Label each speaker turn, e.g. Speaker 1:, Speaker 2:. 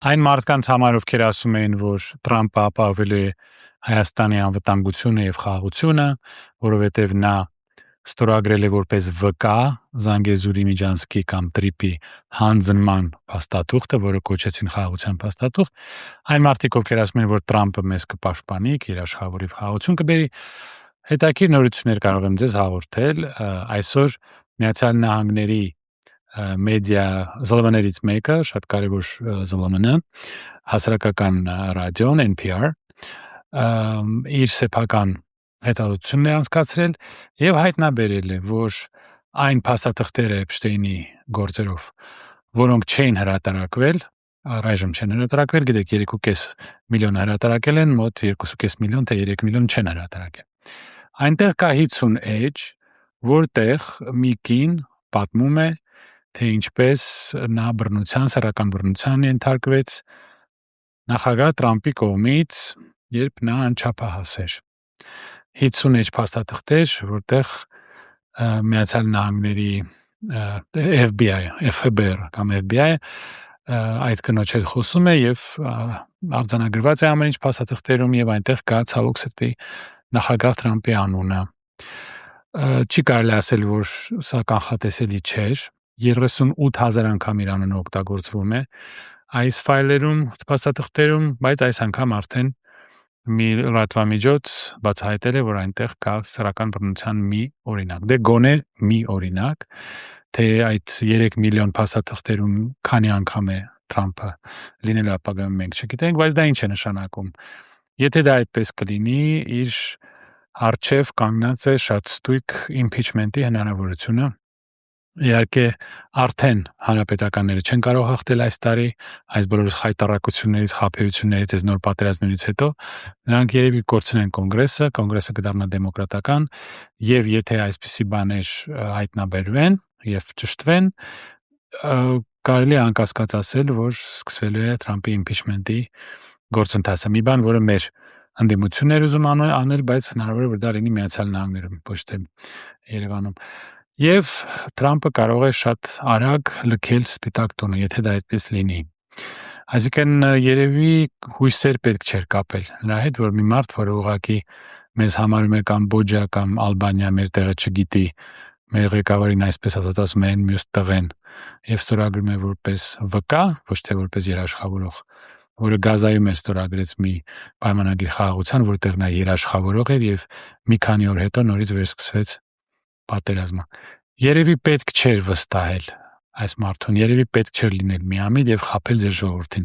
Speaker 1: Այն մարդկանց համար, ովքեր ասում էին, որ Տրամպը ապահովել է Հայաստանի անվտանգությունը եւ խաղաղությունը, որովհետեւ նա ստորագրել է որպես վկա Զանգեզուրի միջանցքի կամ տրիպի հանձնման փաստաթուղթը, որը կոչեցին խաղաղության փաստաթուղթ, այն մարդիկ, ովքեր ասում են, որ Տրամպը մեզ կպաշտպանի, իր աշխարհի խաղաղություն կբերի, հետաքրքիր նորություններ կարող եմ ձեզ հաղորդել։ Այսօր Միացյալ Նահանգների մեդիա ԶԼՄ-ներից մեկը, շատ կարևոր ԶԼՄ, հասարակական ռադիոն NPR, իր սեփական հետազոտությունն է անցկացրել եւ հայտնաբերել է, որ այն փաստաթղթերը Էփշտեյնի գործերով, որոնք չէին հրատարակվել, առայժմ չեն հրատարակվել, գիտեք 3.5 միլիոն հրատարակել են, մոտ 2.5 միլիոն թե 3 միլիոն չեն հրատարակել։ Այնտեղ կա 50 էջ, որտեղ մի կին պատմում է, թե ինչպես նա սեռական բռնության ենթարկվեց նախագահ Տրամպի կողմից, երբ նա անչափահաս էր։ 50 էջ փաստաթղթեր, որտեղ Միացյալ Նահանգների FBI կամ FBI այդ կնոջ հետ խոսում է եւ արձանագրված է ամեն ինչ փաստաթղթերում եւ այնտեղ կա ցավոք սրտի նախագահ Տրամպի անունը։ Չի կարելի ասել, որ սա կանխատեսելի չէր, 38,000 անգամ իր անունը օգտագործվում է այս ֆայլերում, փաստաթղթերում, բայց այս անգամ արդեն մի լրատվամիջոց բացահայտել է, որ այնտեղ կա սեռական բռնության մի օրինակ։ Դե գոնե մի օրինակ, թե այդ 3 միլիոն փաստաթղթերում քանի անգամ է Տրամպը լինելու ապագայում մենք չգիտենք, բայց դա ինչ է նշանակում։ Եթե դա այդպես կլինի, իր առջև կանգնած է շատ ստույգ իմփիչմենտի հնարավորությունը։ Իհարկե, արդեն հանրապետականները չեն կարող հաղթել այս տարի, այս բոլոր խայտառակություններից, խաբեություններից, այս նոր պատերազմներից հետո, նրանք երևի կորցնեն կոնգրեսը կդառնա դեմոկրատական, եւ եթե այսպիսի բաներ հայտնաբերվեն եւ ճշտվեն, կարելի է անկասկած ասել, որ սկսվելու է Տրամպի իմփիչմենտի գործընթացը։ Մի բան, որը մեր ընդդիմությունն էր ուզում անել, բայց հնարավոր է, որ դա լինի Միացյալ Նահանգներում, ոչ թե Երևանում։ Եվ Տրամպը կարող է շատ արագ լքել Սպիտակ տունը, եթե դա այդպես լինի։ Այսինքն երևի հույսեր պետք չէր կապել նրա հետ, որ մի մարդ, որը ուղղակի մեզ համարում է Կամբոջա կամ Ալբանիա, մեր տեղը չգիտի, մեր ղեկավարին այսպես ասում են մյուս տղեն, եւ ստորագրում է որպես վկա, ոչ թե որպես երաշխավորող, որը Գազայում էր ստորագրեց մի պայմանագիր խաղաղության, որտեղ նա երաշխավորող էր եւ մի քանի օր հետո նորից վերսկսվեց պատերազմը։ Երևի պետք չէր վստահել այս մարդուն, երևի պետք չէր լինել միամիտ եւ խաբել ձեր ժողովրդին։